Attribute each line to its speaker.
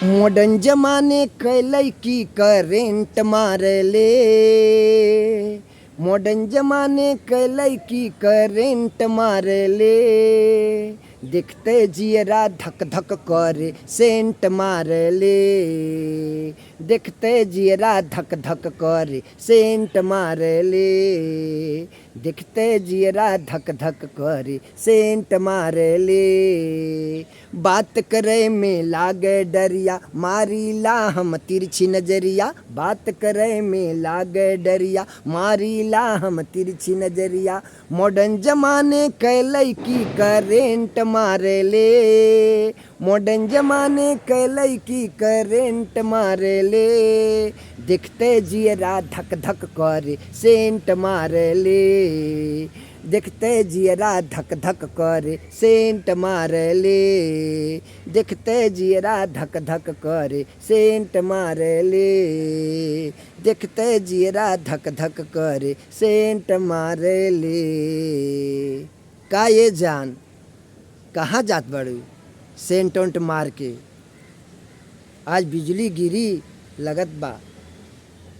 Speaker 1: Modern जमाने क लइकी करेंट मारले। मॉडर्न जमाने क लइकी करेंट मारले। देखते जियरा धक धक करे सेंट मारले। देखते जियरा धक धक करे सेंट मारले। देखते जियरा धक धक करे सेंट मारले। बात करे में लागे डरिया मारीला हम तिरछी नजरिया। बात करे में लागे डरिया मारीला हम तिरछी नजरिया। मॉडर्न जमाने क लइकी करेंट मारले। मॉडर्न जमाने क लइकी करेंट मारले। देखते जियरा धक धक करे सेंट मारले। देखते जियरा धक धक करे सेंट मारले। देखते जियरा धक धक करे सेंट मारले। देखते जियरा धक धक करे सेंट मारले। का ये जान कहाँ जात बड़ू सेंट ओंट मार के? आज बिजली गिरी लगत बा।